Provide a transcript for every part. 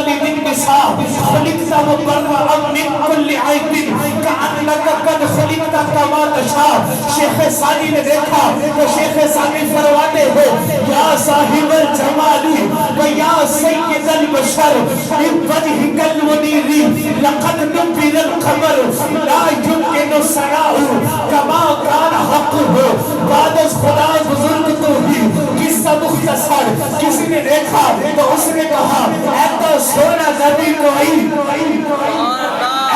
للنساء خلقت مبرأ من كل عيب كأنك قد خلقت كما تشاء. شیخ ثانی نے دیکھا تو شیخ ثانی فرماتے ہو یا صاحب الجمالی و یا سید البشر من وجهك المنیر لقد نبر القمر لا يمكن سناء كما كان حقه. بعد از خدا بزرگ تو ہی قصہ مختصر. کسی نے دیکھا تو اس نے کہا ایسا سونا نبی کوئی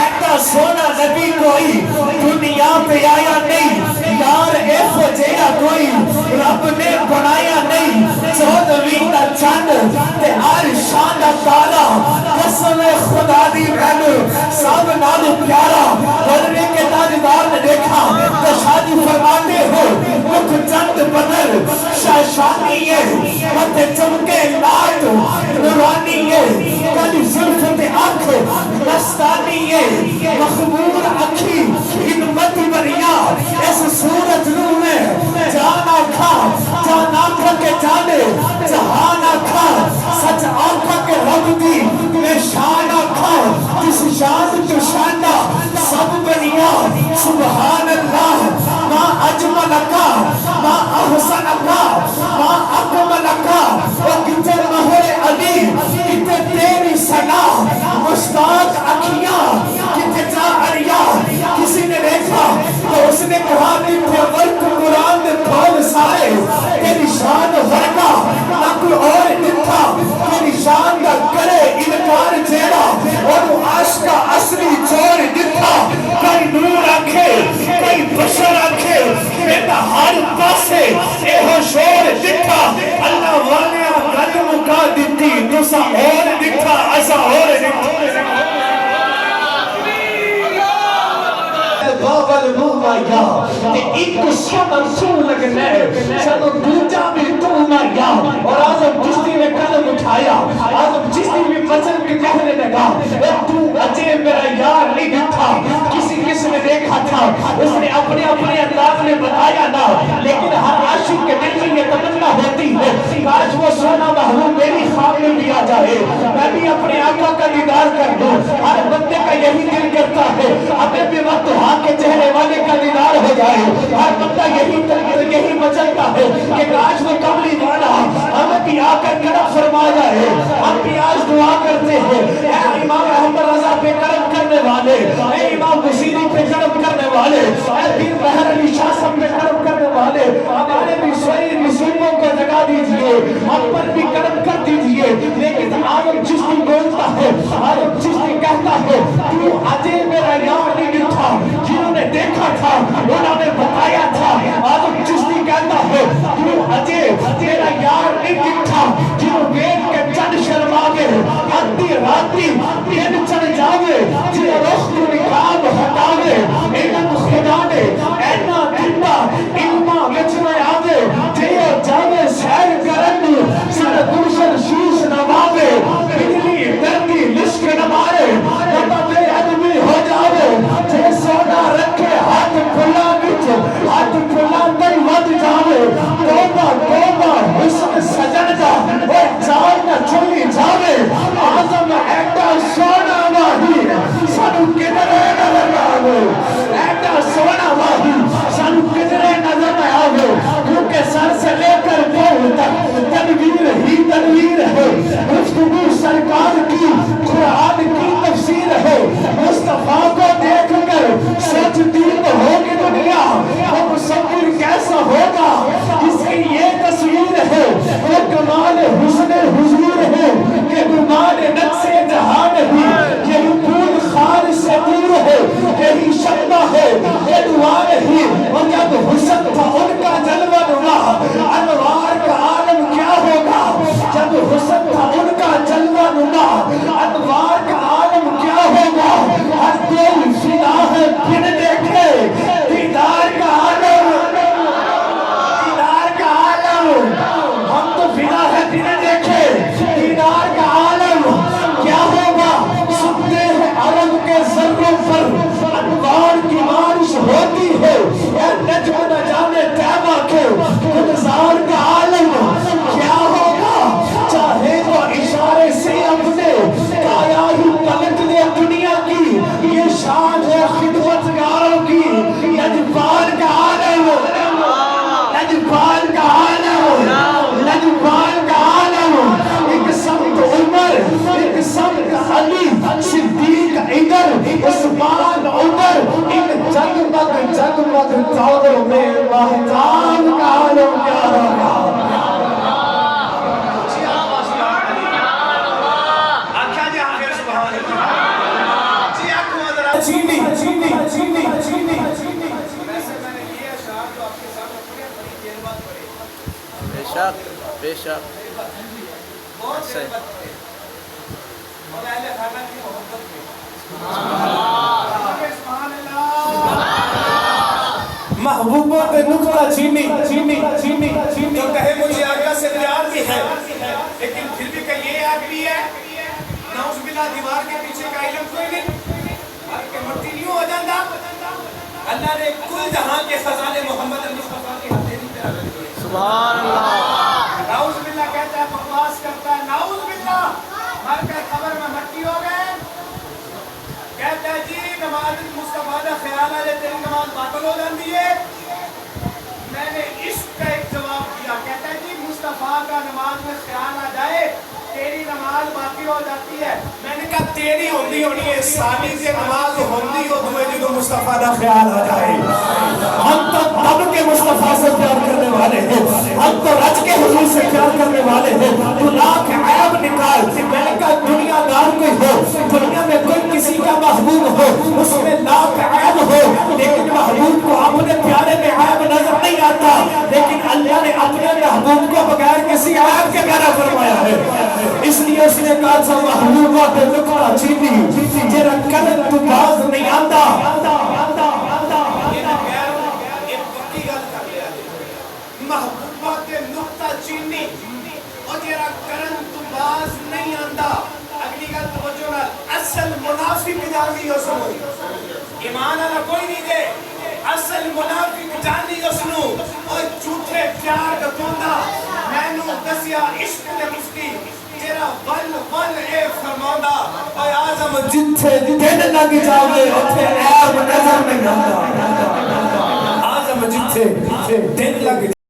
ایسا سونا نبی کوئی دنیا پہ آیا نہیں. یار ایسا جینا کوئی رب نے بنایا نہیں. 14ویں دا چاند تے ہر شان دا تارا قسم خدا دی رہنو سب نالو پیارا. بدرے کے تاجدار نے دیکھا تو شادی فرماتے ہو مکھ چند بدر شاشانی ہے متے چمکے لات نورانی ہے کلی زلف تے آنکھ مستانی ہے مخمور اکھی ہمت بریا اس صورت نو میں جانا کھا جانا کھا کے جانے جہانا کھا سچ آنکھا کے رب دی میں شانا کھا جس شان تو شاندہ سب بنیا سبحان اللہ. ما اجملکا ما احسنکا ما اکملکا و کتے مہر علی کتے تیری سنا مشتاق اکھیاں کتے جا اریا. کسی نے دیکھا تو اس نے کہا کتے ورک قرآن نے کھول سائے تیری شان ورگا نہ کوئی اور نتھا. تیری شان کا کرے انکار جیڑا اور عاشقہ اصلی چور نتھا. کئی نور آنکھے کئی بشر آنکھے بیٹا ہر پاسے اے ہو شور دکھا. اللہ والے گل مکا دیتی تسا اور دکھا ایسا اور دکھا. بابل مومایا تے ایک شمن سو لگنے چلو دوجہ بھی تو مایا. اور آزم چشتی نے قلم اٹھایا آزم چشتی بھی وزن کے کہنے لگا تو اجے میرا یار نہیں دکھا. کسی نے دیکھا تھا اس نے اپنے انداز میں بتایا نہ لیکن ہر عاشق کے دل میں یہ تمنا ہوتی ہے کاش وہ سونا محبوب میری خواب میں بھی آ جائے میں بھی اپنے آقا کا دیدار کر دوں. ہر بندے کا یہی دل کرتا ہے ہمیں بھی وقت ہاں کے چہرے والے کا دیدار ہو جائے. ہر بندہ یہی مچلتا ہے کہ کاش وہ کملی والا ہمیں بھی آ کر کرم فرما جائے. ہم بھی آج دعا کرتے ہیں اے امام احمد رضا پہ کرم کرنے والے اے امام بصیری پہ کرم کرنے والے اے پیر بہر علی شاہ صاحب پہ کرم کرنے والے ہمارے بھی سوئی نصیبوں کو جگا دیجئے ہم پر بھی کرم کر دیجئے. لیکن عالم چشتی بولتا ہے عالم چشتی کہتا ہے تو اجے میرا یار نہیں تھا. جنہوں نے دیکھا تھا انہوں نے بتایا تھا. عالم چشتی کہتا ہے تو اجے میرا یار نہیں تھا. جنہوں ویٹ کے چند شرماوے ادھی راتی دن چڑھ جاوے جنہوں رخ تو نکاب ہٹاوے علم خدا نے اینا دندا علمہ وچ میں آوے جیو جاوے سیر کرن سر دوسر شیش نواوے بجلی دردی لشک نمارے نبا بے ادمی ہو جاوے جے سونا رکھے ہاتھ کھلا وچ ہاتھ کھلا نہیں ود جاوے توبہ توبہ حسن سجن جا اور چار نہ چلی جاوے. آزم ایڈا سونا واہی سانو کدرے نظر آوے ایڈا سونا واہی سانو کدرے نظر آوے کیونکہ سر سے لے کر پاؤں تک تنویر ہی تنویر ہے. گفتگو سرکار کی قرآن کی تفسیر ہے. مصطفیٰ کو دیکھ کر سوچتی تو ہوگی دنیا وہ مصور کیسا ہوگا جس کی یہ تصویر ہے. وہ کمال حسن حضور ہے کہ گمان نقص جہان ہے. یہی پھول خار سے دور ہے یہی شبہ ہے یہ دوار ہی. اور جب حسن تھا ان کا جلوہ نما انوار کا عالم کیا ہوگا. جب حسن تھا ان کا جلوہ نما انوار کا عالم کیا ہوگا. ہر دل فدا ہے بن دیکھے دیدار کا عالم دیدار کا عالم. ہم تو فدا ہے بن دیکھے شک بے شک صحیح محبوبوں کے نقطہ چینی جو کہے مجھے آقا سے پیار بھی ہے لیکن پھر بھی کہ یہ آگ بھی ہے نعوذ باللہ دیوار کے پیچھے کا علم کوئی نہیں کہ مٹی نہیں ہو جاندہ اللہ نے کل جہاں کے خزانے محمد مصطفیٰ کی ہتھیلی پہ رکھ دیے سبحان اللہ نعوذ باللہ کہتا ہے بکواس کرتا ہے نعوذ باللہ مر کر قبر میں مٹی ہو گئے کہتا ہے جی نماز مصطفیٰ کا خیال آ جائے تیری نماز باطل ہو جاندی ہے میں نے عشق کا ایک جواب دیا کہتا ہے جی مصطفیٰ کا نماز میں خیال آ جائے تیری نماز باطل ہو جاتی ہے میں نے کہا تیری ہوندی ہونی ہے سانی سے نماز ہوندی ہو دوئے جدو مصطفیٰ کا خیال آ جائے ہم تو دب کے مصطفیٰ سے پیار کرنے والے ہیں ہم تو رج کے حضور سے پیار کرنے والے ہیں تو لاکھ عیب نکال میں نے کہا دنیا دار کوئی ہو دنیا میں کوئی کسی کا محبوب ہو اس میں لاکھ عیب ہو لیکن محبوب کو اپنے پیارے میں عیب نظر نہیں آتا لیکن اللہ نے اپنے محبوب کو بغیر کسی عیب کے پیارا فرمایا ہے اس لیے اس نے کہا تھا محبوبہ کے نقطہ چینی جیرا کرن تو باز نہیں آندہ محبوبہ کے نقطہ چینی اور جیرا کرن تو باز نہیں آندہ اگلی گل توجہ نہ اصل منافی بداوی ہو سنو ایمان اللہ کوئی نہیں دے اصل منافی جانی ہو سنو اور جھوٹے پیار کا توندہ میں نو دسیا عشق نے مفتی تیرا ول اے فرماندہ اے آزم جتھے دن لگ جاوے اتھے عیب نظر نہیں آندہ آزم جتھے دن لگ